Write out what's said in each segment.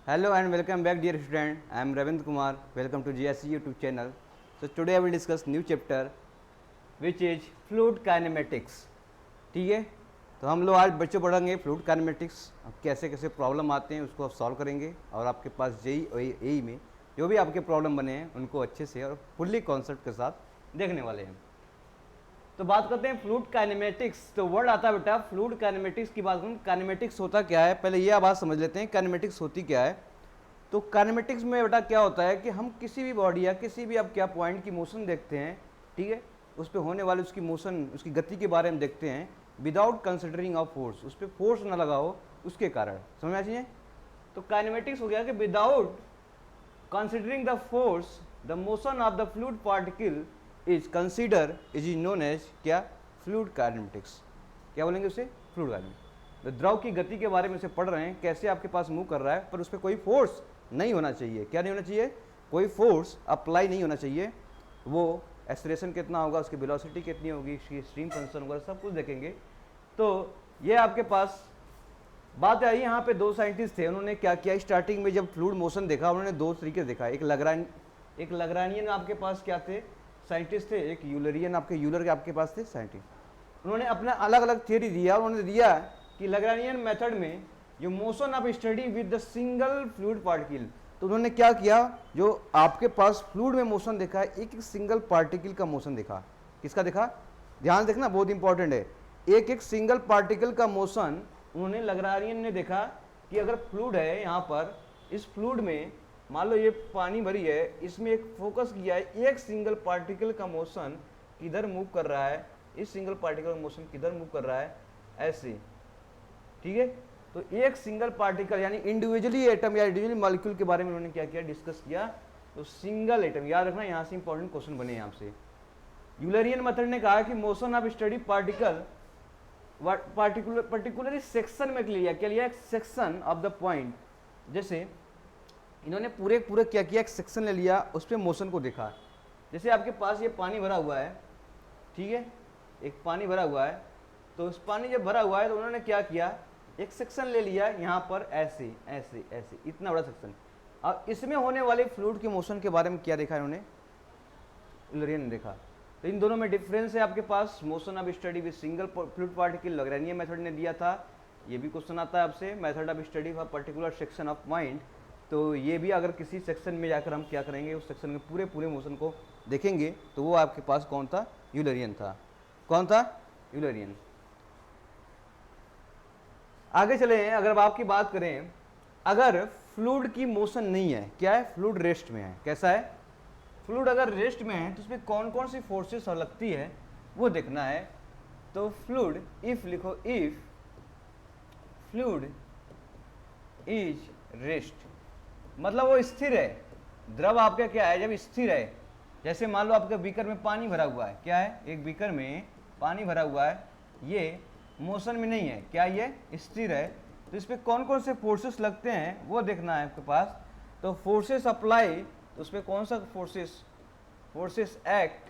Hello and welcome back dear student. I am Ravindra Kumar. Welcome to GSC YouTube channel. So today I will discuss new chapter which is fluid kinematics. ठीक है, तो हम लोग आज बच्चों पढ़ेंगे fluid kinematics, कैसे कैसे प्रॉब्लम आते हैं उसको आप सॉल्व करेंगे और आपके पास जेई में जो भी आपके प्रॉब्लम बने हैं उनको अच्छे से और फुल्ली कॉन्सेप्ट के साथ देखने वाले हैं। तो बात करते हैं फ्लूइड काइनेमेटिक्स। तो वर्ड आता है बेटा फ्लूइड काइनेमेटिक्स की बात करूँ। काइनेमेटिक्स होता क्या है, पहले ये बात समझ लेते हैं काइनेमेटिक्स होती क्या है। तो काइनेमेटिक्स में बेटा क्या होता है कि हम किसी भी बॉडी या किसी भी आप क्या पॉइंट की मोशन देखते हैं, ठीक है, उस पर होने वाले उसकी मोशन, उसकी गति के बारे में देखते हैं विदाउट कंसिडरिंग ऑफ फोर्स, उस पर फोर्स ना लगा हो उसके कारण, समझ में चाहिए। तो काइनेमेटिक्स हो गया कि without considering the force the motion of the fluid particle is known as क्या, फ्लूइड काइनेमेटिक्स। क्या बोलेंगे उसे, फ्लूइड काइनेमेटिक्स। तो द्रव की गति के बारे में से पढ़ रहे हैं, कैसे आपके पास मूव कर रहा है पर उस पर कोई फोर्स नहीं होना चाहिए। क्या नहीं होना चाहिए, कोई फोर्स अप्लाई नहीं होना चाहिए। वो एक्सलेरेशन कितना होगा, उसकी वेलोसिटी कितनी होगी, उसकी स्ट्रीम फंक्शन वगैरह सब कुछ देखेंगे। तो ये आपके पास बात आई। यहाँ पे दो साइंटिस्ट थे, उन्होंने क्या किया, स्टार्टिंग में जब फ्लूइड मोशन देखा उन्होंने दो तरीके से देखा। एक लग्रानियन आपके पास क्या थे, साइंटिस्ट थे, एक यूलरियन यूलर के आपके पास थे साइंटिस्ट। उन्होंने अपना अलग अलग थियरी दिया। उन्होंने दिया कि लग्रानियन मेथड में जो motion of study with the single fluid particle, तो उन्होंने क्या किया, जो आपके पास फ्लूइड में मोशन देखा है, एक एक सिंगल पार्टिकल का मोशन देखा। किसका देखा, ध्यान देखना बहुत इंपॉर्टेंट है। एक एक सिंगल पार्टिकल का मोशन उन्होंने लग्रानियन ने देखा कि अगर फ्लूइड है यहाँ पर, इस फ्लूइड में मान लो ये पानी भरी है, इसमें एक फोकस किया है, एक सिंगल पार्टिकल का मोशन किधर मूव कर रहा है, इस सिंगल पार्टिकल का मोशन किधर मूव कर रहा है, ऐसे, ठीक है। तो एक सिंगल पार्टिकल यानी इंडिविजुअली एटम या इंडिविजुअली मॉलिक्यूल के बारे में उन्होंने क्या किया, डिस्कस किया। तो सिंगल एटम, याद रखना यहाँ से इंपॉर्टेंट क्वेश्चन बने यहाँ से। यूलरियन मेथड ने कहा कि motion of study particle particularly section में लिया, क्या लिया, एक सेक्शन ऑफ द पॉइंट। जैसे इन्होंने पूरे क्या किया, एक सेक्शन ले लिया, उस पर मोशन को देखा। जैसे आपके पास ये पानी भरा हुआ है, ठीक है, एक पानी भरा हुआ है, तो उस पानी जब भरा हुआ है तो उन्होंने क्या किया, एक सेक्शन ले लिया यहाँ पर, ऐसे ऐसे ऐसे, इतना बड़ा सेक्शन। अब इसमें होने वाले फ्लूइड के मोशन के बारे में क्या देखा इन्होंने, यूलरियन ने देखा। तो इन दोनों में डिफरेंस है आपके पास। Motion of study with single fluid particle Lagrangian method ने दिया था। ये भी क्वेश्चन आता है आपसे, method of study for particular section of point. तो ये भी अगर किसी सेक्शन में जाकर हम क्या करेंगे, उस सेक्शन में पूरे मोशन को देखेंगे, तो वो आपके पास कौन था, यूलरियन था। कौन था, यूलरियन। आगे चले हैं, अगर आपकी बात करें, अगर फ्लूइड की मोशन नहीं है, क्या है, फ्लूइड रेस्ट में है। कैसा है, फ्लूइड अगर रेस्ट में है तो उसमें कौन कौन सी फोर्सेस लगती है वो देखना है। तो फ्लूइड, इफ लिखो, इफ फ्लूइड इज रेस्ट, मतलब वो स्थिर है। द्रव आपका क्या है, जब स्थिर है, जैसे मान लो आपके बीकर में पानी भरा हुआ है, क्या है, एक बीकर में पानी भरा हुआ है, ये मोशन में नहीं है, क्या ये स्थिर है। तो इस पर कौन कौन से फोर्सेस लगते हैं वो देखना है आपके पास। तो फोर्सेस अप्लाई, तो उस पर कौन सा फोर्सेस एक्ट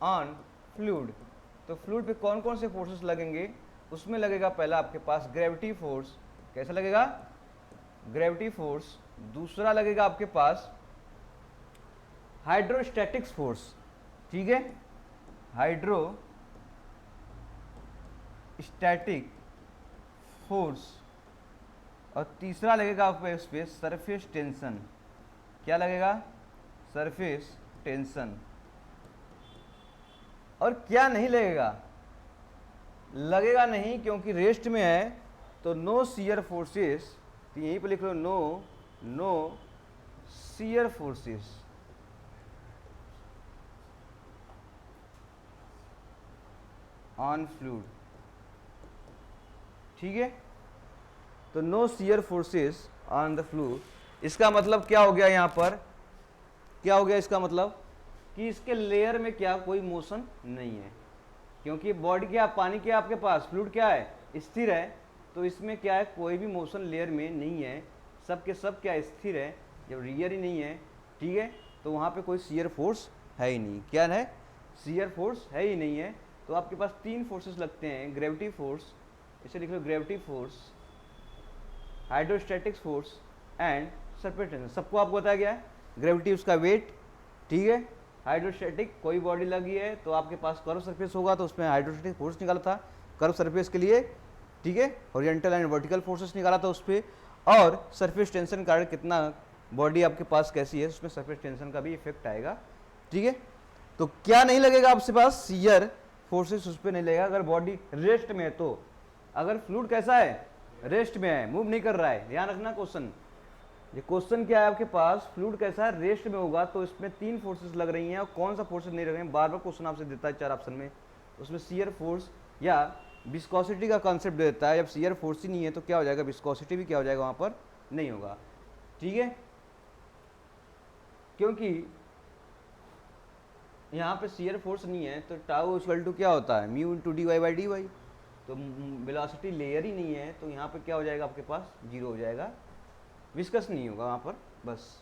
ऑन फ्लूइड। तो फ्लूइड पे कौन कौन से फोर्सेस लगेंगे, उसमें लगेगा पहला आपके पास ग्रेविटी फोर्स। कैसा लगेगा, ग्रेविटी फोर्स। दूसरा लगेगा आपके पास हाइड्रोस्टैटिक्स फोर्स, ठीक है, हाइड्रोस्टैटिक फोर्स। और तीसरा लगेगा आपको इस पे सरफेस टेंशन। क्या लगेगा, सरफेस टेंशन। और क्या नहीं लगेगा, लगेगा नहीं क्योंकि रेस्ट में है, तो नो शियर फोर्सेस। तो यहीं पे लिख लो, no shear forces on fluid, ठीक है। तो no shear forces on the fluid, इसका मतलब क्या हो गया, यहाँ पर क्या हो गया, इसका मतलब कि इसके लेयर में क्या कोई मोशन नहीं है, क्योंकि बॉडी क्या, पानी क्या आपके पास, फ्लूइड क्या है, स्थिर है। तो इसमें क्या है, कोई भी मोशन लेयर में नहीं है, सब के सब क्या स्थिर है। जब लेयर ही नहीं है, ठीक है, तो वहाँ पे कोई शियर फोर्स है ही नहीं। क्या है, शियर फोर्स है ही नहीं है। तो आपके पास तीन फोर्सेस लगते हैं, ग्रेविटी फोर्स, इसे लिख लो gravity force, hydrostatics force and surface tension, सबको आपको बताया गया है। ग्रेविटी उसका वेट, ठीक है। हाइड्रोस्टैटिक, कोई बॉडी लगी है तो आपके पास कर्व सरफेस होगा तो उसमें हाइड्रोस्टैटिक फोर्स निकाला था कर्व सरफेस के लिए, ठीक है। हॉरिजॉन्टल एंड वर्टिकल फोर्सेस निकाला था उस पर, और सरफेस टेंशन का कितना बॉडी आपके पास कैसी है उसमें सरफेस टेंशन का भी इफेक्ट आएगा, ठीक है। तो क्या नहीं लगेगा आपके पास, शियर फोर्सेस उस पर नहीं लगेगा अगर बॉडी रेस्ट में है तो। अगर फ्लूइड कैसा है, रेस्ट में है, मूव नहीं कर रहा है, ध्यान रखना क्वेश्चन, ये क्वेश्चन क्या है आपके पास, फ्लूइड कैसा है, रेस्ट में होगा तो इसमें 3 फोर्सेस लग रही हैं, और कौन सा फोर्सेस नहीं लग रहे हैं, बार बार क्वेश्चन आपसे देता है 4 ऑप्शन में, उसमें शियर फोर्स या विस्कोसिटी का कॉन्सेप्ट देता है। जब शियर फोर्स ही नहीं है तो क्या हो जाएगा, विस्कोसिटी भी क्या हो जाएगा, वहां पर नहीं होगा, ठीक है। क्योंकि यहाँ पे शियर फोर्स नहीं है तो टाउ इक्वल टू क्या होता है, mu into d y by d y, तो वेलोसिटी लेयर ही नहीं है तो यहाँ पे क्या हो जाएगा आपके पास, 0 हो जाएगा, विस्कस नहीं होगा वहाँ पर। बस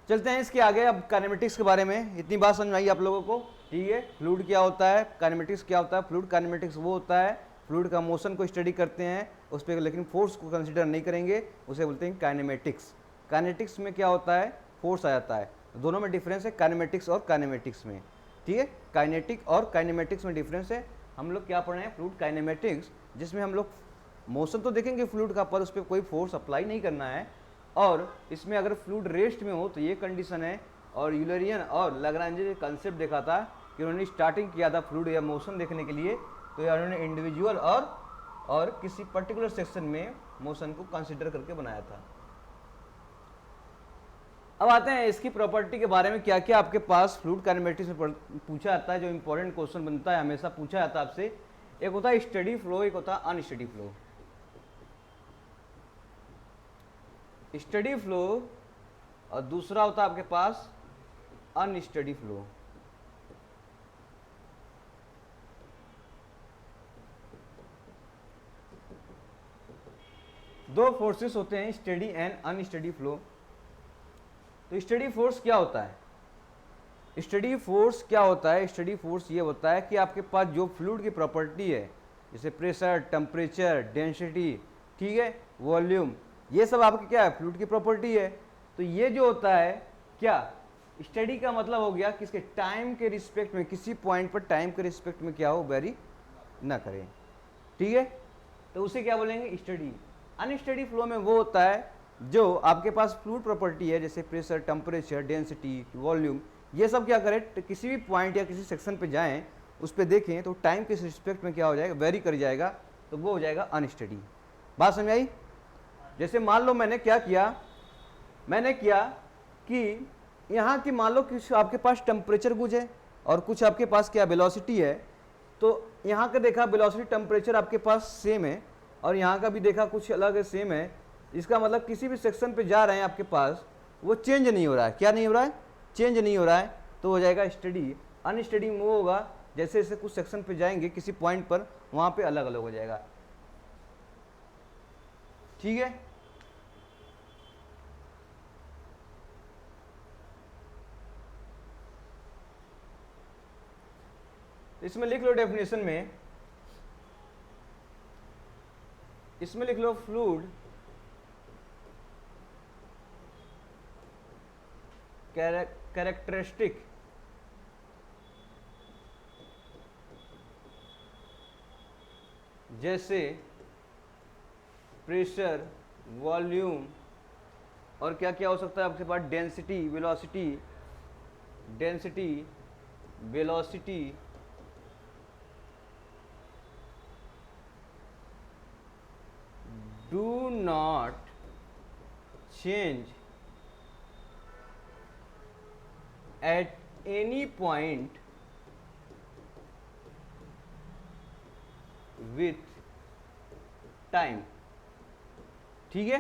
चलते हैं इसके आगे, अब काइनेमेटिक्स के बारे में इतनी बात समझ आई आप लोगों को, ठीक है। फ्लूइड क्या होता है, काइनेमेटिक्स क्या होता है। फ्लूइड काइनेमेटिक्स वो होता है, फ्लूइड का मोशन को स्टडी करते हैं उस पर, लेकिन फोर्स को कंसिडर नहीं करेंगे, उसे बोलते हैं काइनेमेटिक्स। काइनेटिक्स में क्या होता है, फोर्स आ जाता है, दोनों में डिफरेंस है काइनेमेटिक्स और काइनेमेटिक्स में, ठीक है। काइनेटिक और काइनेमेटिक्स में डिफरेंस है। हम लोग क्या पढ़ रहे हैं, फ्लूइड काइनेमेटिक्स, जिसमें हम लोग मोशन तो देखेंगे फ्लूइड का, पर उस पर कोई फोर्स अप्लाई नहीं करना है। और इसमें अगर फ्लूइड रेस्ट में हो तो ये कंडीशन है। और यूलरियन और लाग्रांजे ने कंसेप्ट देखा था कि उन्होंने स्टार्टिंग किया था फ्लूइड या मोशन देखने के लिए, तो उन्होंने इंडिविजुअल और किसी पर्टिकुलर सेक्शन में मोशन को कंसिडर करके बनाया था। अब आते हैं इसकी प्रॉपर्टी के बारे में, क्या क्या आपके पास फ्लूइड काइनेमेटिक्स में पूछा जाता है, जो इंपॉर्टेंट क्वेश्चन बनता है, हमेशा पूछा जाता है आपसे। एक होता है स्टडी फ्लो, एक होता है अनस्टडी फ्लो। स्टडी फ्लो और दूसरा होता है आपके पास अनस्टडी फ्लो। दो फोर्सेस होते हैं, स्टडी एंड अनस्टडी फ्लो। तो स्टडी फोर्स क्या होता है, स्टडी फोर्स क्या होता है, स्टडी फोर्स ये होता है कि आपके पास जो फ्लूइड की प्रॉपर्टी है, जैसे प्रेशर, टेम्परेचर, डेंसिटी, ठीक है, वॉल्यूम, ये सब आपकी क्या है, फ्लूइड की प्रॉपर्टी है। तो ये जो होता है क्या, स्टडी का मतलब हो गया कि इसके टाइम के रिस्पेक्ट में, किसी पॉइंट पर टाइम के रिस्पेक्ट में क्या हो, वेरी ना करें, ठीक है। तो उसे क्या बोलेंगे, स्टडी। अनस्टडी फ्लो में वो होता है जो आपके पास फ्लूइड प्रॉपर्टी है, जैसे प्रेशर, टेम्परेचर, डेंसिटी, वॉल्यूम, ये सब क्या करें, किसी भी पॉइंट या किसी सेक्शन पे जाएं, उस पर देखें तो टाइम के रिस्पेक्ट में क्या हो जाएगा, वेरी कर जाएगा, तो वो हो जाएगा अनस्टडी। बात समझ आई। जैसे मान लो मैंने क्या किया, मैंने किया कि यहाँ की मान लो कि आपके पास टेम्परेचर कुछ है और कुछ आपके पास क्या वेलोसिटी है, तो यहाँ का देखा वेलोसिटी टेम्परेचर आपके पास सेम है और यहाँ का भी देखा कुछ अलग है, सेम है। इसका मतलब किसी भी सेक्शन पे जा रहे हैं आपके पास, वो चेंज नहीं हो रहा है, क्या नहीं हो रहा है, चेंज नहीं हो रहा है, तो हो जाएगा स्टडी। अनस्टडी में वो होगा जैसे जैसे कुछ सेक्शन पे जाएंगे किसी पॉइंट पर, वहाँ पे अलग अलग हो जाएगा, ठीक है। इसमें लिख लो डेफिनेशन में, इसमें लिख लो फ्लूइड कैरेक्टरिस्टिक जैसे प्रेशर, वॉल्यूम और क्या क्या हो सकता है आपके पास, density, velocity, density, velocity, do not change at any point with time, ठीक है।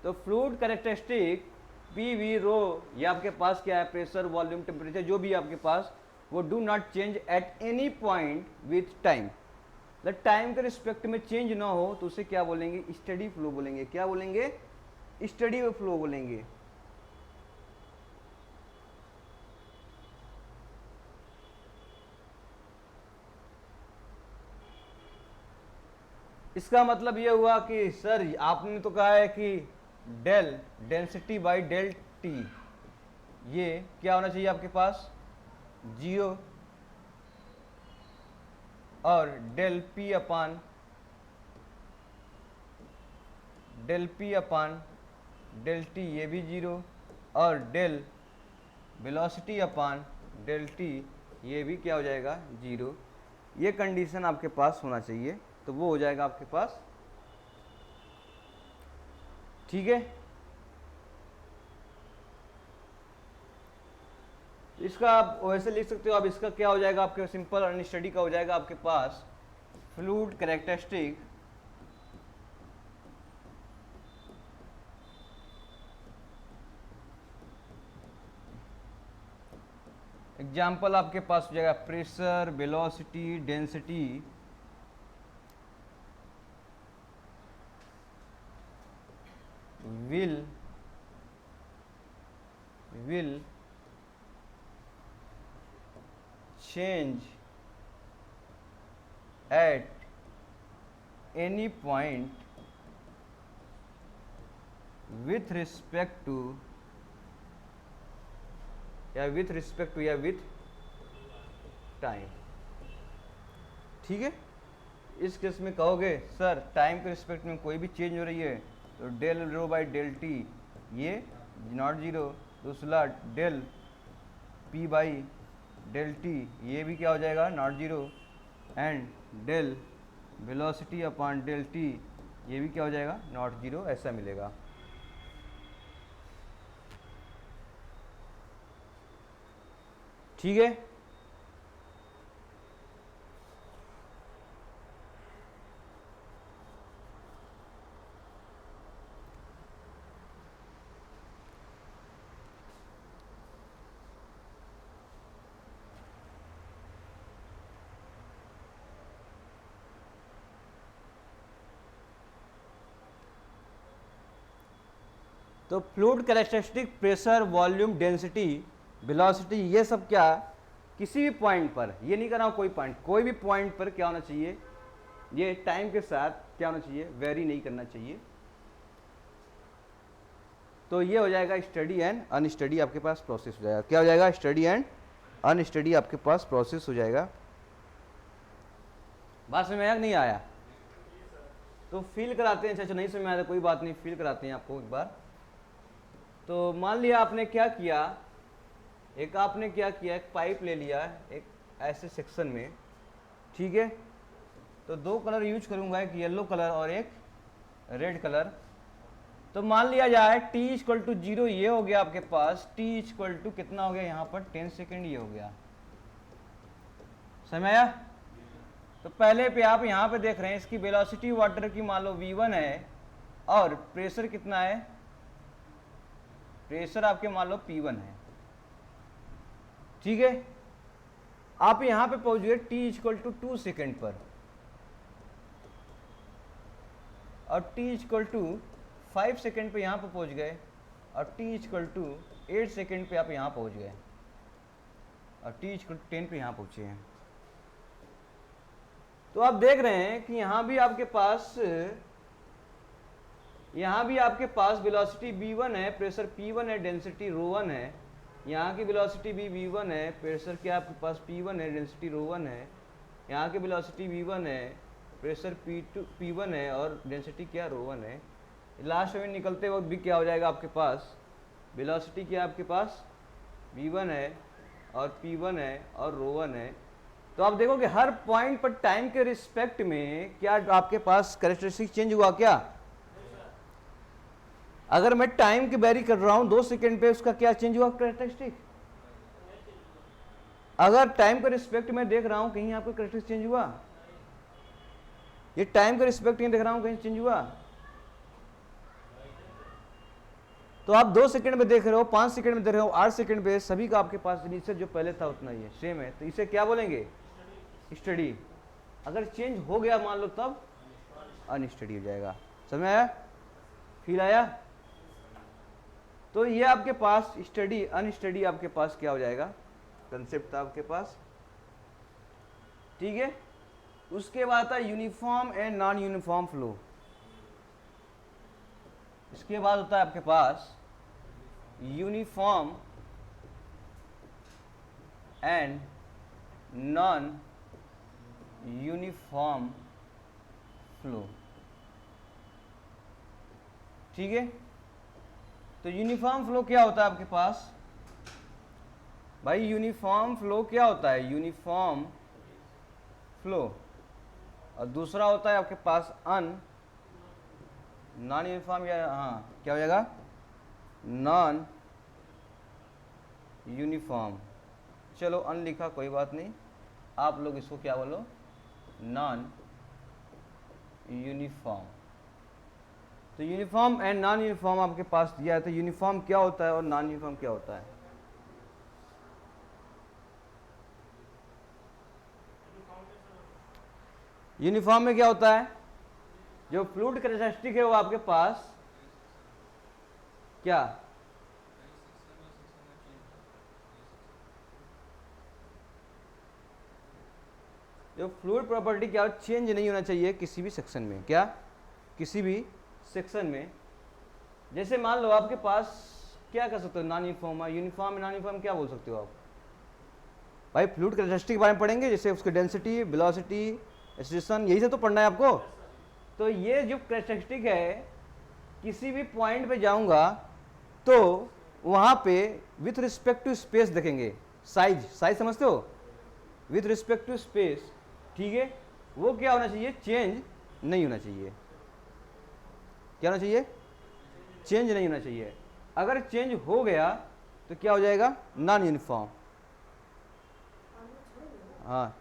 तो फ्लूइड कैरेक्टरिस्टिक पी वी रो, ये आपके पास क्या है, प्रेशर, वॉल्यूम, टेम्परेचर, जो भी आपके पास, वो do not change at any point with time, मतलब टाइम के रिस्पेक्ट में चेंज ना हो तो उसे क्या बोलेंगे, स्टडी फ्लो बोलेंगे। क्या बोलेंगे, स्टडी फ्लो बोलेंगे। इसका मतलब ये हुआ कि सर आपने तो कहा है कि del density by del t ये क्या होना चाहिए आपके पास 0 और del p upon del t ये भी 0 और del velocity upon del t ये भी क्या हो जाएगा 0। ये कंडीशन आपके पास होना चाहिए, तो वो हो जाएगा आपके पास, ठीक है। इसका आप वैसे लिख सकते हो, अब इसका क्या हो जाएगा आपके सिंपल अनस्टडी का हो जाएगा आपके पास फ्लूइड कैरेक्टरिस्टिक एग्जाम्पल आपके पास हो जाएगा pressure, velocity, density, will change at any point with respect to या with टाइम, ठीक है। इस केस में कहोगे सर टाइम के रिस्पेक्ट में कोई भी चेंज हो रही है तो del rho by del t ये नॉट 0, दूसरा del p by del t ये भी क्या हो जाएगा not 0 and del velocity upon del t ये भी क्या हो जाएगा नॉट 0, ऐसा मिलेगा। ठीक है, तो fluid characteristic pressure, volume, density, velocity ये सब क्या किसी भी पॉइंट पर, ये नहीं करना कोई पॉइंट, कोई भी पॉइंट पर क्या होना चाहिए, ये टाइम के साथ क्या होना चाहिए, वेरी नहीं करना चाहिए। तो ये हो जाएगा स्टडी एंड अनस्टडी आपके पास प्रोसेस हो जाएगा। क्या हो जाएगा स्टडी एंड अनस्टडी आपके पास प्रोसेस हो जाएगा। बात समझ में आया नहीं आया? तो फील कराते हैं। अच्छा नहीं समझ में आया कोई बात नहीं, फील कराते हैं आपको एक बार। तो मान लिया आपने क्या किया, एक पाइप ले लिया एक ऐसे सेक्शन में, ठीक है। तो दो कलर यूज करूंगा, एक येलो कलर और एक रेड कलर। तो मान लिया जाए t इक्वल टू 0 ये हो गया आपके पास, t इक्वल टू कितना हो गया यहाँ पर 10 सेकेंड ये हो गया, समझ आया? तो पहले पे आप यहाँ पे देख रहे हैं इसकी वेलोसिटी वाटर की मान लो v1 है और प्रेशर कितना है, प्रेशर आपके मान लो p1 है, ठीक है। आप यहाँ पे पहुंच गए t इक्वल टू 2 सेकेंड पर और t इक्वल टू 5 सेकेंड पे यहाँ पे पहुंच गए और t इक्वल टू 8 सेकेंड पे आप यहाँ पहुंच गए और t इक्वल टू 10 पे यहाँ पहुंचे हैं। तो आप देख रहे हैं कि यहाँ भी आपके पास वेलोसिटी v1 है, प्रेशर p1 है, डेंसिटी ρ1 है। यहाँ की वेलोसिटी भी v1 है, प्रेशर क्या आपके पास p1 है, डेंसिटी ρ1 है। यहाँ की वेलोसिटी v1 है, प्रेशर p1 है और डेंसिटी क्या ρ1 है। लास्ट में निकलते वक्त भी क्या हो जाएगा आपके पास, वेलोसिटी क्या आपके पास v1 है और p1 है और ρ1 है। तो आप देखो कि हर पॉइंट पर टाइम के रिस्पेक्ट में क्या आपके पास कैरेक्टरिस्टिक चेंज हुआ क्या? अगर मैं टाइम की वेरी कर रहा हूं 2 सेकेंड पे, उसका क्या चेंज हुआ कैरेक्टरिस्टिक? अगर टाइम के रिस्पेक्ट में देख रहा हूं कहीं आपका कैरेक्टरिस्टिक चेंज हुआ? ये टाइम के रिस्पेक्ट में देख रहा हूं कहीं चेंज हुआ? तो आप 2 सेकंड में देख रहे हो, 5 सेकंड में देख रहे हो, 8 सेकंड पे, सभी का आपके पास इनिशियल जो पहले था उतना ही है, सेम है। तो इसे क्या बोलेंगे? स्टडी। अगर चेंज हो गया मान लो तब अनस्टडी हो जाएगा। समझ में आया? फील आया? तो ये आपके पास स्टडी अनस्टडी आपके पास क्या हो जाएगा, कंसेप्ट था आपके पास, ठीक है। उसके बाद आता है uniform and non uniform flow. इसके बाद होता है आपके पास uniform and non uniform flow. ठीक है, तो यूनिफॉर्म फ्लो क्या होता है आपके पास भाई? यूनिफॉर्म फ्लो क्या होता है? Uniform flow. और दूसरा होता है आपके पास नॉन यूनिफॉर्म, या हाँ क्या हो जाएगा? Non uniform. चलो अन लिखा, कोई बात नहीं, आप लोग इसको क्या बोलो? Non uniform. तो यूनिफॉर्म एंड नॉन यूनिफॉर्म आपके पास दिया है, तो यूनिफॉर्म क्या होता है और नॉन यूनिफॉर्म क्या होता है? यूनिफॉर्म में क्या होता है? जो फ्लूइड कैरेक्टरिस्टिक है वो आपके पास क्या? जो फ्लूइड प्रॉपर्टी क्या चेंज नहीं होना चाहिए किसी भी सेक्शन में। क्या? किसी भी सेक्शन में। जैसे मान लो आपके पास क्या कर सकते हो? नॉन यूनिफॉर्म है, यूनिफॉर्म नॉन यूनिफॉर्म क्या बोल सकते हो आप भाई? फ्लूइड कैरेक्टरिस्टिक के बारे में पढ़ेंगे, जैसे उसकी डेंसिटी, वेलोसिटी, एक्सेलरेशन, यही सब तो पढ़ना है आपको। तो ये जो कैरेक्टरिस्टिक है, किसी भी पॉइंट पे जाऊंगा तो वहां पे विथ रिस्पेक्ट टू स्पेस देखेंगे। साइज, साइज समझते हो? विथ रिस्पेक्ट टू स्पेस, ठीक है, वो क्या होना चाहिए? चेंज नहीं होना चाहिए। क्या होना चाहिए? चेंज नहीं होना चाहिए। अगर चेंज हो गया तो क्या हो जाएगा? Non uniform. हाँ,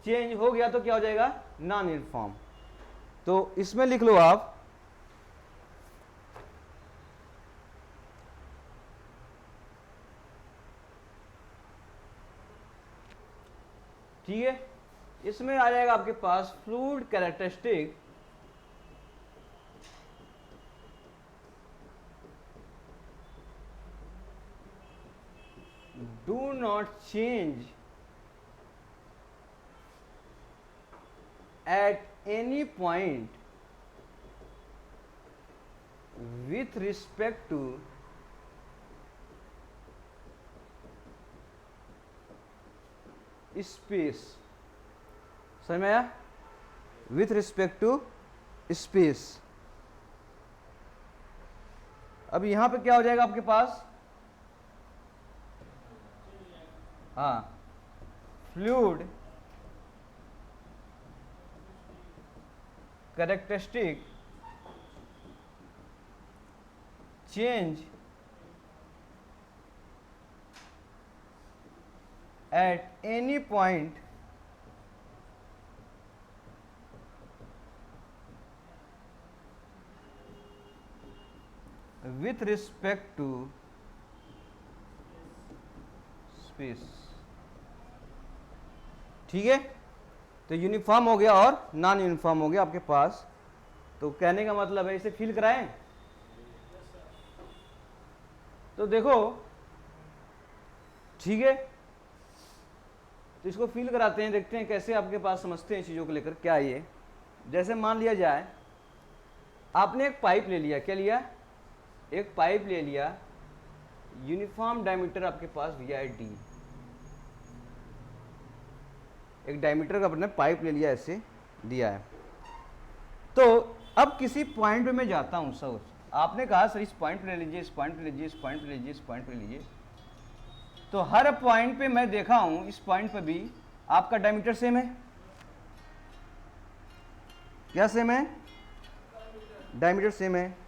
चेंज हो गया तो क्या हो जाएगा? Non uniform. तो इसमें लिख लो आप, ठीक है, इसमें आ जाएगा आपके पास fluid characteristic do not change at any point with respect to space. समझ में आया? With respect to space. अब यहां पे क्या हो जाएगा आपके पास? हाँ, fluid characteristic change at any point with respect to space. ठीक है, तो यूनिफॉर्म हो गया और नॉन यूनिफॉर्म हो गया आपके पास। तो कहने का मतलब है, इसे फील कराएं। तो देखो, ठीक है, तो इसको फील कराते हैं, देखते हैं कैसे आपके पास समझते हैं चीज़ों को लेकर। क्या ये, जैसे मान लिया जाए आपने एक पाइप ले लिया। क्या लिया? एक पाइप ले लिया, यूनिफॉर्म डायमीटर आपके पास वी आई डी। एक डायमीटर का अपने पाइप ले लिया, ऐसे दिया है। तो अब किसी पॉइंट पे मैं जाता हूं, सर आपने कहा सर इस पॉइंट पे ले लीजिए, इस पॉइंट पे ले लीजिए, इस पॉइंट पे ले लीजिए, इस पॉइंट पे ले लीजिए। तो हर पॉइंट पे मैं देखा हूं, इस पॉइंट पे भी आपका डायमीटर सेम है। क्या सेम है? डायमीटर सेम है।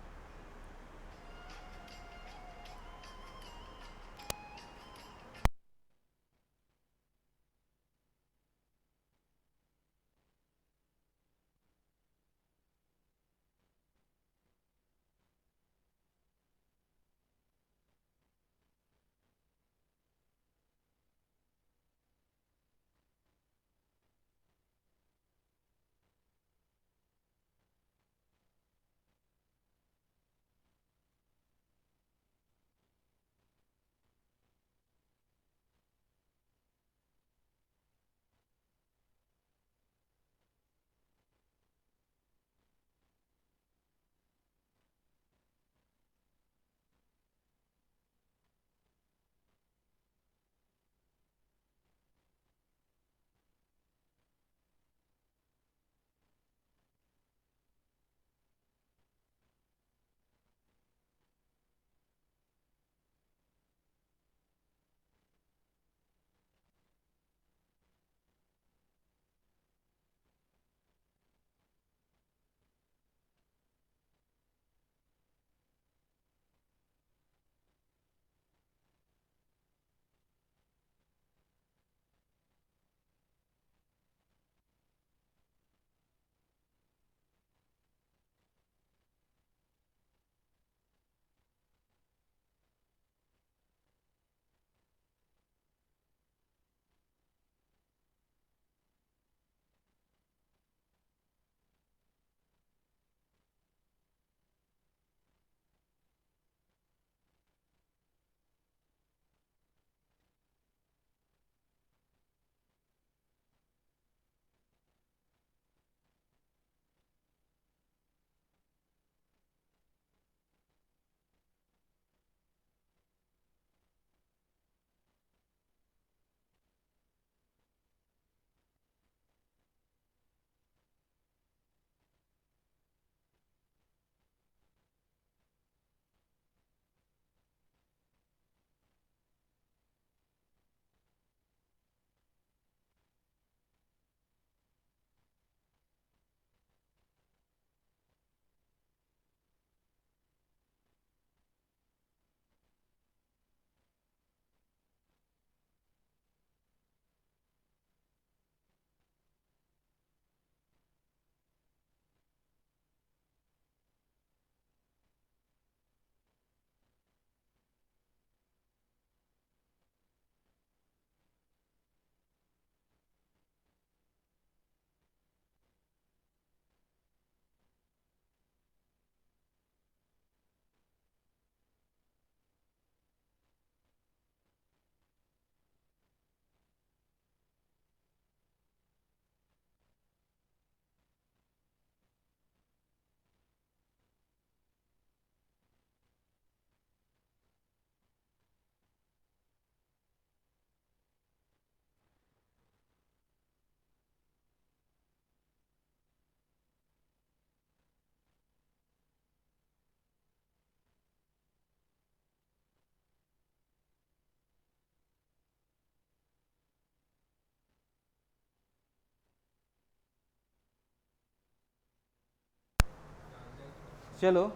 चलो,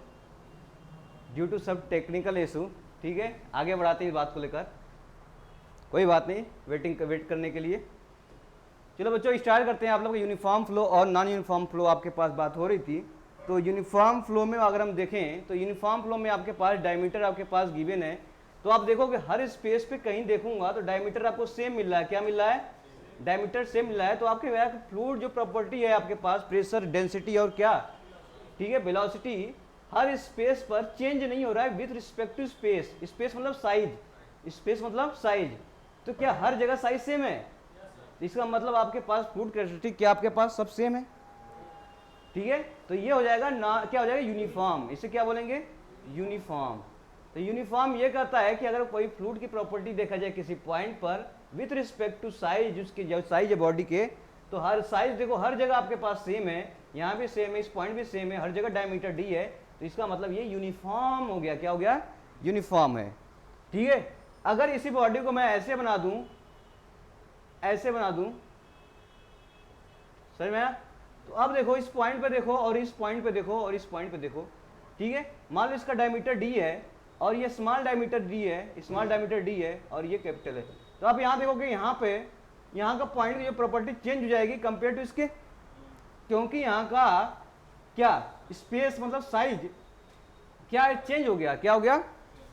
ड्यू टू सब टेक्निकल इशू, ठीक है, आगे बढ़ाते हैं इस बात को लेकर, कोई बात नहीं, वेट करने के लिए। चलो बच्चों, स्टार्ट करते हैं। आप लोग यूनिफॉर्म फ्लो और नॉन यूनिफॉर्म फ्लो आपके पास बात हो रही थी। तो यूनिफॉर्म फ्लो में अगर हम देखें तो यूनिफॉर्म फ्लो में आपके पास डायमीटर आपके पास गिवन है। तो आप देखो कि हर स्पेस पे कहीं देखूंगा तो डायमीटर आपको सेम मिल रहा है। क्या मिल रहा है? डायमीटर सेम मिल रहा है। तो आपके फ्लूइड जो प्रॉपर्टी है आपके पास, प्रेशर, डेंसिटी और क्या, ठीक है, वेलोसिटी, हर स्पेस पर चेंज नहीं हो रहा है with respect to space. Space मतलब साइज, स्पेस मतलब साइज। तो क्या हर जगह साइज सेम है? इसका मतलब आपके पास फ्लूइड कैरेक्टरिस्टिक क्या आपके पास सब सेम है, ठीक है। तो ये हो जाएगा ना, क्या हो जाएगा? यूनिफॉर्म। इसे क्या बोलेंगे? यूनिफॉर्म। तो यूनिफॉर्म ये कहता है कि अगर कोई फ्लूइड की प्रॉपर्टी देखा जाए किसी पॉइंट पर विथ रिस्पेक्ट टू साइज, उसकी जो साइज है बॉडी के, तो हर साइज देखो हर जगह आपके पास सेम है, यहाँ भी सेम है, इस पॉइंट भी सेम है, हर जगह डायमीटर डी है। तो इसका मतलब ये यूनिफॉर्म हो गया। क्या हो गया? यूनिफॉर्म है, ठीक है। अगर इसी बॉडी को मैं ऐसे बना दूं, ऐसे बना दूं, समझ में आया? तो अब देखो इस पॉइंट पे देखो और इस पॉइंट पे देखो और इस पॉइंट पे देखो, ठीक है। मान लो इसका डायमीटर डी है और ये स्मॉल डायमीटर डी है, स्मॉल डायमीटर डी है और ये कैपिटल है। तो आप यहाँ देखोगे यहाँ पे, यहाँ का पॉइंट की जो प्रॉपर्टी चेंज हो जाएगी कंपेयर टू इसके, क्योंकि यहाँ का क्या स्पेस मतलब साइज क्या चेंज हो गया। क्या हो गया?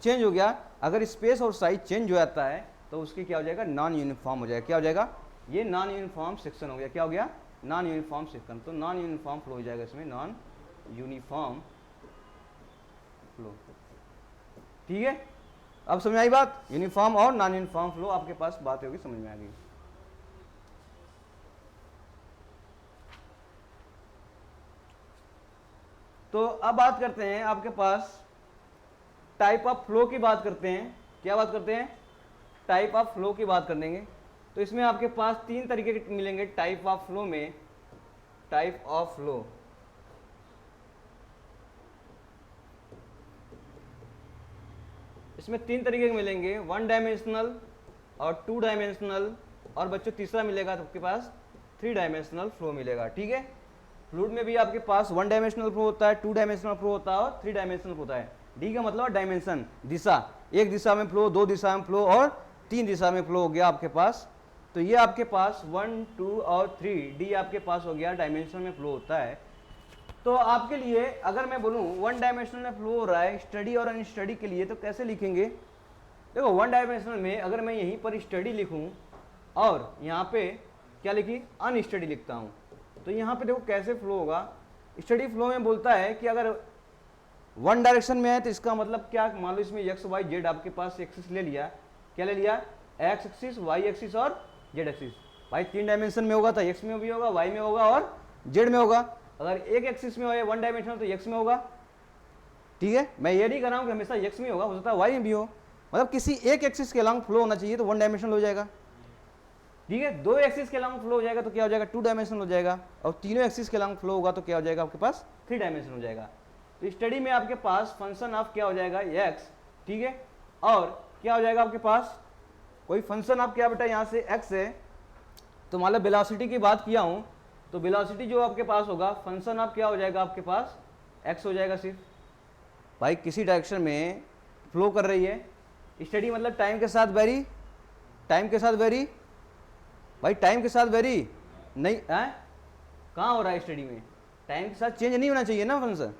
चेंज हो गया। अगर स्पेस और साइज चेंज हो जाता है तो उसकी क्या हो जाएगा? नॉन यूनिफॉर्म हो जाएगा। क्या हो जाएगा? ये नॉन यूनिफॉर्म सेक्शन हो गया। क्या हो गया? Non uniform section. तो नॉन यूनिफॉर्म फ्लो हो जाएगा इसमें, नॉन यूनिफॉर्म फ्लो, ठीक है। अब समझ में आई बात? यूनिफॉर्म और नॉन यूनिफॉर्म फ्लो आपके पास बात होगी, समझ में आ गई। तो अब बात करते हैं आपके पास टाइप ऑफ फ्लो की बात करते हैं। क्या बात करते हैं? टाइप ऑफ फ्लो की बात कर लेंगे। तो इसमें आपके पास तीन तरीके के मिलेंगे टाइप ऑफ फ्लो में। टाइप ऑफ फ्लो, इसमें तीन तरीके के मिलेंगे, वन डायमेंशनल और टू डायमेंशनल, और बच्चों तीसरा मिलेगा तो आपके पास थ्री डायमेंशनल फ्लो मिलेगा, ठीक है। फ्लूइड में भी आपके पास वन डायमेंशनल फ्लो होता है, टू डायमेंशनल फ्लो होता है और थ्री डायमेंशनल होता है। डी का मतलब डायमेंशन, दिशा, एक दिशा में फ्लो, दो दिशा में फ्लो और तीन दिशा में फ्लो हो गया आपके पास। तो ये आपके पास 1, 2 और 3 डी आपके पास हो गया, डायमेंशन में फ्लो होता है। तो आपके लिए अगर मैं बोलूँ वन डायमेंशनल में फ्लो हो रहा है स्टडी और अनस्टडी के लिए, तो कैसे लिखेंगे? देखो वन डायमेंशनल में अगर मैं यहीं पर स्टडी लिखूँ और यहाँ पे क्या लिखी? अनस्टडी लिखता हूँ, तो यहाँ पे देखो कैसे फ्लो होगा। स्टडी फ्लो में बोलता है कि अगर वन डायरेक्शन में है तो इसका मतलब क्या, मान लो इसमें एक्स वाई जेड आपके पास एक्सिस ले लिया। क्या ले लिया? एक्स एक्सिस, वाई एक्सिस और जेड एक्सिस। भाई तीन डायमेंशन में होगा तो एक्स में भी होगा, वाई में होगा और जेड में होगा। अगर एक एक्सिस में हो वन डायमेंशन तो एक्स में होगा, ठीक है। मैं ये नहीं कर रहा हूँ कि हमेशा एक्स में होगा, हो सकता है वाई में भी हो। मतलब किसी एक एक्सिस के अलॉन्ग फ्लो होना चाहिए तो वन डायमेंशनल हो जाएगा, ठीक है। दो एक्सिस के अलॉन्ग फ्लो हो जाएगा तो क्या हो जाएगा? टू डायमेंशनल हो जाएगा। और तीनों एक्सिस के अलॉन्ग फ्लो होगा तो क्या हो जाएगा आपके पास? थ्री डायमेंशन हो जाएगा। तो स्टडी में आपके पास फंक्शन ऑफ क्या हो जाएगा? एक्स, ठीक है। और क्या हो जाएगा आपके पास? कोई फंक्शन ऑफ क्या बेटा यहाँ से एक्स है, तो मान लो वेलोसिटी की बात किया हूँ, तो वेलोसिटी जो आपके पास होगा फंक्शन ऑफ क्या हो जाएगा आपके पास? एक्स हो जाएगा सिर्फ। भाई किसी डायरेक्शन में फ्लो कर रही है, स्टडी मतलब टाइम के साथ वेरी, टाइम के साथ वेरी, भाई टाइम के साथ वेरी नहीं है, कहाँ हो रहा है स्टडी में? टाइम के साथ चेंज नहीं होना चाहिए ना फंक्शन।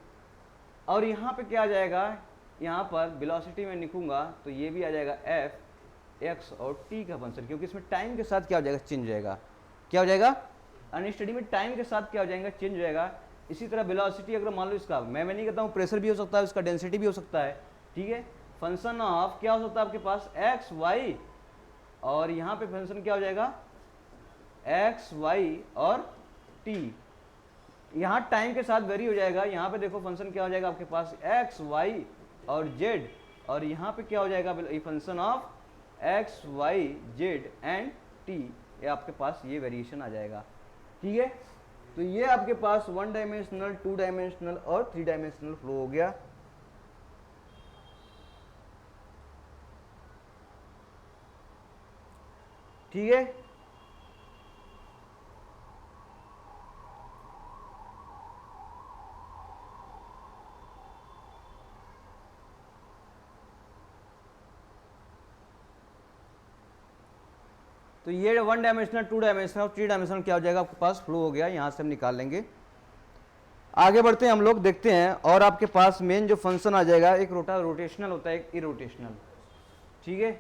और यहाँ पे क्या आ जाएगा? यहाँ पर वेलोसिटी में लिखूंगा तो ये भी आ जाएगा एफ एक्स और टी का फंक्शन, क्योंकि इसमें टाइम के साथ क्या हो जाएगा? चेंज हो जाएगा। क्या हो जाएगा? अनस्टडी में टाइम के साथ क्या हो जाएगा? चेंज हो जाएगा। इसी तरह वेलोसिटी अगर मान लो इसका, मैं नहीं कहता हूँ, प्रेशर भी हो सकता है, उसका डेंसिटी भी हो सकता है, ठीक है। फंक्शन ऑफ क्या हो सकता है आपके पास? एक्स वाई, और यहाँ पे फंक्शन क्या हो जाएगा? एक्स वाई और टी। यहाँ टाइम के साथ वेरी हो जाएगा। यहाँ पे देखो फंक्शन क्या हो जाएगा आपके पास? एक्स वाई और जेड, और यहाँ पे क्या हो जाएगा? Function of x y z and t. ये आपके पास ये वेरिएशन आ जाएगा, ठीक है। तो ये आपके पास वन डायमेंशनल, टू डायमेंशनल और थ्री डायमेंशनल फ्लो हो गया। ठीक है। तो ये 1 डायमेंशनल, 2 डायमेंशनल और 3 डायमेंशनल क्या हो जाएगा आपके पास, फ्लो हो गया, यहाँ से हम निकाल लेंगे। आगे बढ़ते हैं हम लोग, देखते हैं। और आपके पास मेन जो फंक्शन आ जाएगा, एक रोटेशनल होता है, एक इरोटेशनल, ठीक है।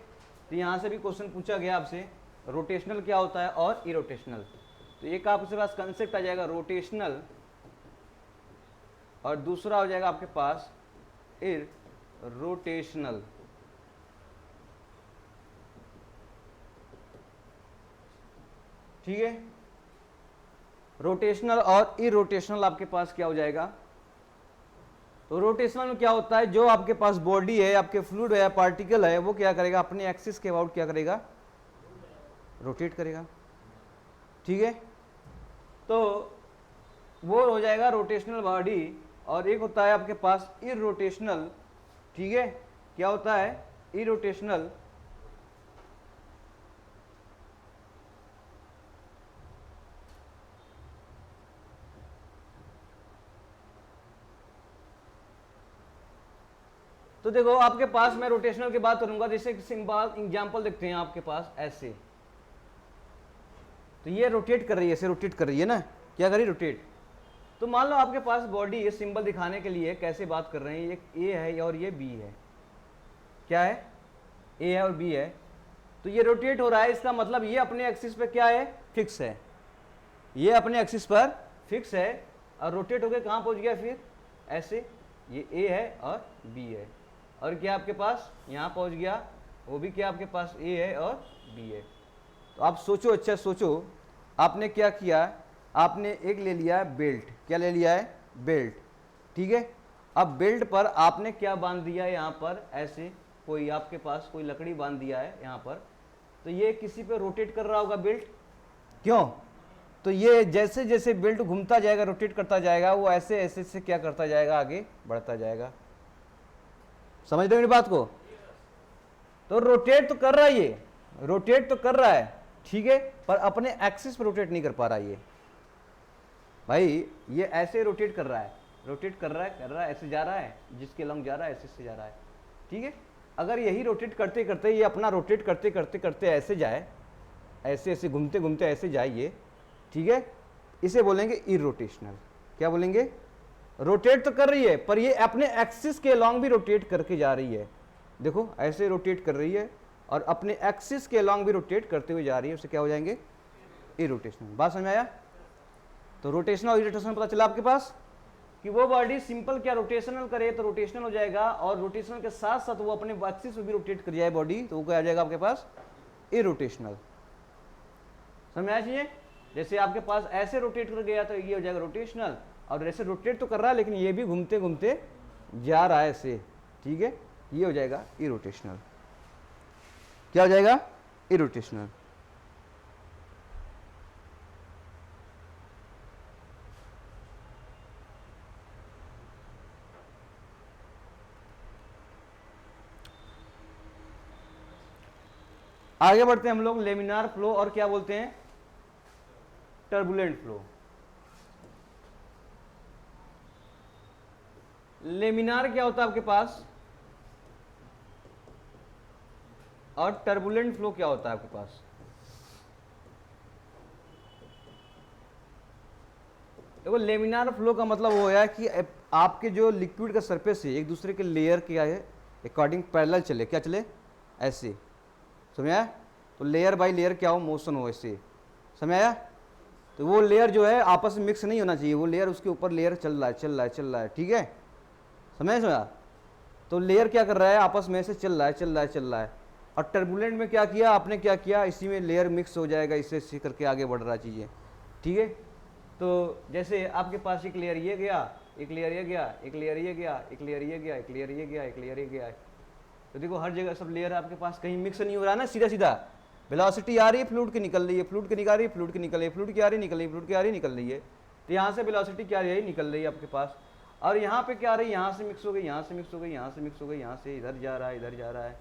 तो यहाँ से भी क्वेश्चन पूछा गया आपसे, रोटेशनल क्या होता है और इरोटेशनल। तो एक आपके पास कंसेप्ट आ जाएगा रोटेशनल, और दूसरा हो जाएगा आपके पास इरोटेशनल। ठीक है, रोटेशनल और इरोटेशनल आपके पास क्या हो जाएगा। तो रोटेशनल में क्या होता है, जो आपके पास बॉडी है, आपके फ्लूइड है, पार्टिकल है, वो क्या करेगा, अपने एक्सिस के अबाउट क्या करेगा, रोटेट करेगा। ठीक है, तो वो हो जाएगा रोटेशनल बॉडी। और एक होता है आपके पास इरोटेशनल। ठीक है, क्या होता है, इरोटेशनल। तो देखो आपके पास, मैं रोटेशनल की बात करूंगा, जैसे सिंपल एग्जांपल देखते हैं आपके पास ऐसे। तो ये रोटेट कर रही है, ऐसे रोटेट कर रही है ना, क्या करी, रोटेट। तो मान लो आपके पास बॉडी, ये सिंबल दिखाने के लिए कैसे बात कर रहे हैं, एक ए है और ये बी है, क्या है, ए है और बी है। तो ये रोटेट हो रहा है, इसका मतलब ये अपने एक्सिस पे क्या है, फिक्स है, ये अपने एक्सिस पर फिक्स है। और रोटेट होकर कहाँ पहुंच गया फिर, ऐसे, ये ए है और बी है, और क्या आपके पास यहाँ पहुंच गया, वो भी क्या आपके पास ए है और बी है। तो आप सोचो, अच्छा सोचो, आपने क्या किया, आपने एक ले लिया है बेल्ट, क्या ले लिया है, बेल्ट। ठीक है, अब बेल्ट पर आपने क्या बांध दिया है, यहाँ पर ऐसे कोई आपके पास कोई लकड़ी बांध दिया है यहाँ पर। तो ये किसी पे रोटेट कर रहा होगा बेल्ट, क्यों, तो ये जैसे जैसे बेल्ट घूमता जाएगा, रोटेट करता जाएगा, वो ऐसे ऐसे से क्या करता जाएगा, आगे बढ़ता जाएगा। समझ रहे हो मेरी बात को। तो रोटेट तो कर रहा है, ये रोटेट तो कर रहा है, ठीक है, पर अपने एक्सिस पर रोटेट नहीं कर पा रहा ये भाई। ये ऐसे रोटेट कर रहा है, रोटेट कर रहा है, ऐसे जा रहा है, जिसके लॉन्ग जा रहा है ऐसे से जा रहा है। ठीक है, अगर यही रोटेट करते करते, ये अपना रोटेट करते करते करते ऐसे जाए, ऐसे ऐसे घूमते घूमते ऐसे जाए ये, ठीक है, इसे बोलेंगे इरोटेशनल। क्या बोलेंगे, रोटेट तो कर रही है, पर ये अपने एक्सिस के लॉन्ग भी रोटेट करके जा रही है। देखो ऐसे रोटेट कर रही है और अपने एक्सिस के लॉन्ग भी रोटेट करते हुए जा रही है, उससे क्या हो जाएंगे, इरोटेशनल। बात समझ में आया। तो रोटेशनल और इरोटेशनल पता चला आपके पास, कि वो बॉडी सिंपल क्या रोटेशनल करे तो रोटेशनल हो जाएगा, और रोटेशनल के साथ साथ वो अपने एक्सिस पे भी रोटेट कर जाए बॉडी, तो वो क्या आ जाएगा आपके पास, इरोटेशनल। समझ में आया चाहिए। जैसे आपके पास ऐसे रोटेट कर गया तो ये हो जाएगा रोटेशनल, और ऐसे रोटेट तो कर रहा है लेकिन ये भी घूमते घूमते जा रहा है ऐसे, ठीक है, ये हो जाएगा इरोटेशनल। क्या हो जाएगा, इरोटेशनल। आगे बढ़ते हैं हम लोग, लेमिनार फ्लो और क्या बोलते हैं, टर्बुलेंट फ्लो। लेमिनार क्या होता है आपके पास, और टर्बुलेंट फ्लो क्या होता है आपके पास। देखो लेमिनार फ्लो का मतलब वो है कि आपके जो लिक्विड का सरफेस है, एक दूसरे के लेयर क्या है, अकॉर्डिंग पैरेलल चले, क्या चले, ऐसे। समझ आया। तो लेयर बाय लेयर क्या हो, मोशन हो ऐसे। समझ आया। तो वो लेयर जो है आपस में मिक्स नहीं होना चाहिए, वो लेयर उसके ऊपर लेयर चल रहा है, चल रहा है, चल रहा है, ठीक है, समझा। तो लेयर क्या कर रहा है, आपस में से चल रहा है, चल रहा है, चल रहा है। और टर्बुलेंट में क्या किया आपने, क्या किया, इसी में लेयर मिक्स हो जाएगा, इससे इसी करके आगे बढ़ रहा चीज़ें, ठीक है। तो जैसे आपके पास एक लेयर ये गया, एक लेयर ये गया, एक लेयर ये गया, एक लेयर ये गया, एक लेयर ये गया, एक लेयर ये गया। तो देखो हर जगह सब लेयर आपके पास कहीं मिक्स नहीं हो रहा है ना, सीधा सीधा वेलोसिटी आ रही है, फ्लूइड की निकल रही है, फ्लूइड की निकाल रही है, फ्लूइड की निकल रही है, फ्लूइड की आ रही, निकल रही है, फ्लूइड की आ रही, निकल रही है। तो यहाँ से वेलोसिटी क्या रही है, निकल रही है आपके पास। और यहाँ पे क्या आ रही है, यहाँ से मिक्स हो गई, यहाँ से मिक्स हो गई, यहाँ से मिक्स हो गई, यहाँ से इधर जा रहा है, इधर जा रहा है।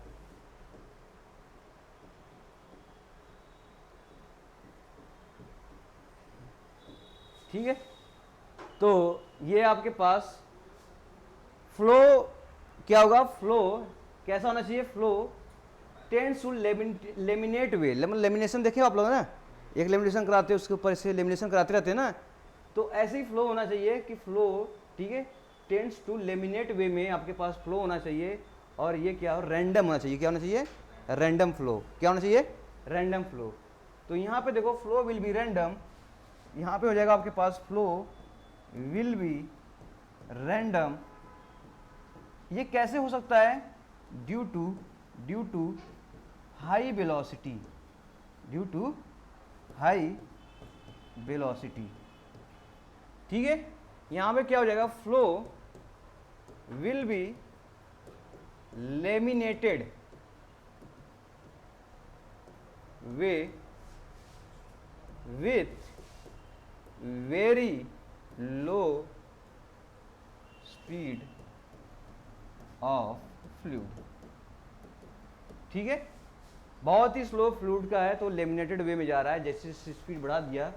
ठीक है। तो ये आपके पास फ्लो क्या होगा, फ्लो कैसा होना चाहिए, flow tends to laminate way, lamination देखे आप लोग ना, एक लेमिनेशन कराते हैं उसके ऊपर से लेमिनेशन कराते रहते हैं ना, तो ऐसे ही फ्लो होना चाहिए कि फ्लो, ठीक है, टेंड्स टू लेमिनेट वे में आपके पास फ्लो होना चाहिए, और ये क्या हो, रैंडम होना चाहिए। क्या होना चाहिए, रैंडम फ्लो। क्या होना चाहिए, रैंडम फ्लो। तो यहाँ पे देखो फ्लो विल बी रैंडम, यहाँ पे हो जाएगा आपके पास फ्लो विल बी रैंडम। ये कैसे हो सकता है, due to high velocity, due to high velocity. ठीक है, यहाँ पे क्या हो जाएगा, flow will be laminated way with very low speed of fluid. ठीक है, बहुत ही स्लो फ्लूइड का है तो लेमिनेटेड वे में जा रहा है, जैसे स्पीड बढ़ा दिया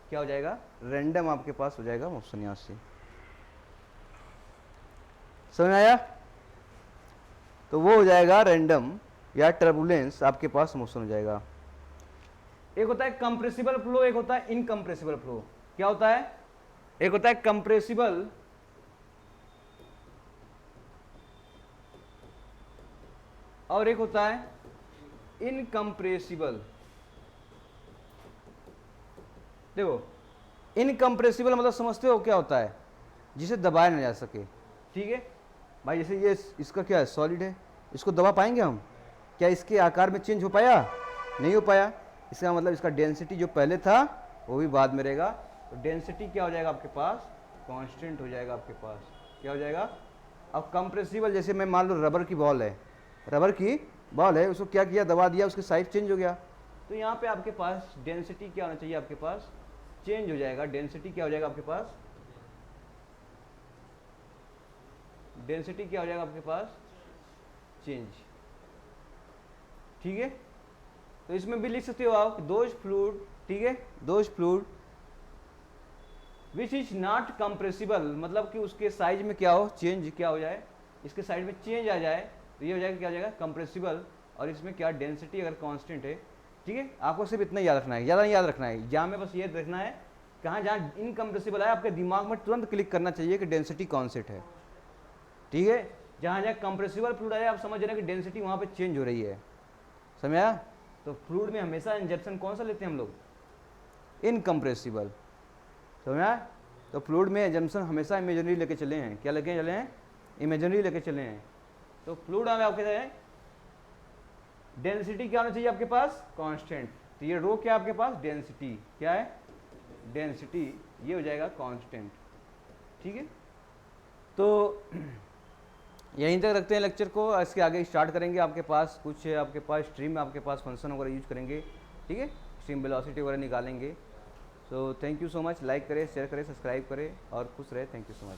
क्या हो जाएगा, रैंडम आपके पास हो जाएगा ऑप्शन यहाँ से। समझ आया, तो वो हो जाएगा रैंडम या टर्बुलेंस, आपके पास मोशन हो जाएगा। एक होता है कंप्रेसिबल फ्लो, एक होता है इनकंप्रेसिबल फ्लो। क्या होता है, एक होता है कंप्रेसिबल और एक होता है इनकंप्रेसिबल। देखो इनकंप्रेसिबल मतलब समझते हो क्या होता है, जिसे दबाया ना जा सके। ठीक है भाई, जैसे ये इसका क्या है, सॉलिड है, इसको दबा पाएंगे हम, क्या इसके आकार में चेंज हो पाया, नहीं हो पाया। इसका मतलब इसका डेंसिटी जो पहले था वो भी बाद में रहेगा, तो डेंसिटी क्या हो जाएगा आपके पास, कांस्टेंट हो जाएगा आपके पास। क्या हो जाएगा, अब कंप्रेसिबल जैसे मैं मान लो रबर की बॉल है, रबर की बॉल है, उसको क्या किया, दबा दिया, उसकी साइज चेंज हो गया, तो यहाँ पे आपके पास डेंसिटी क्या होना चाहिए, आपके पास चेंज हो जाएगा। डेंसिटी क्या हो जाएगा आपके पास, डेंसिटी क्या हो जाएगा आपके पास, चेंज। ठीक है, तो इसमें भी लिख सकते हो आप दोज फ्लूइड, ठीक है, those fluid which is not compressible, मतलब कि उसके साइज में क्या हो, चेंज क्या हो जाए, इसके साइड में चेंज आ जाए, तो ये हो जाएगा, क्या हो जाएगा, कंप्रेसिबल। और इसमें क्या, डेंसिटी अगर कांस्टेंट है। ठीक है, आपको सिर्फ इतना याद रखना है, ज़्यादा नहीं याद रखना है, एग्जाम में बस ये देखना है कहाँ जहाँ इनकंप्रेसिबल है आपके दिमाग में तुरंत क्लिक करना चाहिए कि डेंसिटी कांस्टेंट है। ठीक है, जहाँ जहाँ कंप्रेसिबल फ्लूइड आया आप समझ रहे हैं कि डेंसिटी वहाँ पे चेंज हो रही है। समझ आया, तो फ्लूइड में हमेशा इंजेक्शन कौन सा लेते हैं हम लोग, इनकंप्रेसिबल। समझ आया, तो फ्लूइड में इंजेक्शन हमेशा इमेजिनरी लेके चले हैं। क्या लेके चले हैं, इमेजिनरी लेके चले हैं। तो फ्लूइड में आपके है डेंसिटी क्या होना चाहिए आपके पास, कांस्टेंट। तो ये रो क्या आपके पास, डेंसिटी क्या है, डेंसिटी, ये हो जाएगा कांस्टेंट। ठीक है, तो यहीं तक रखते हैं लेक्चर को, इसके आगे स्टार्ट करेंगे। आपके पास कुछ आपके पास स्ट्रीम में आपके पास फंक्शन वगैरह यूज करेंगे। ठीक है, स्ट्रीम वेलोसिटी वगैरह निकालेंगे। So thank you so much, like करें, शेयर करें, सब्सक्राइब करें और खुश रहे। Thank you so much.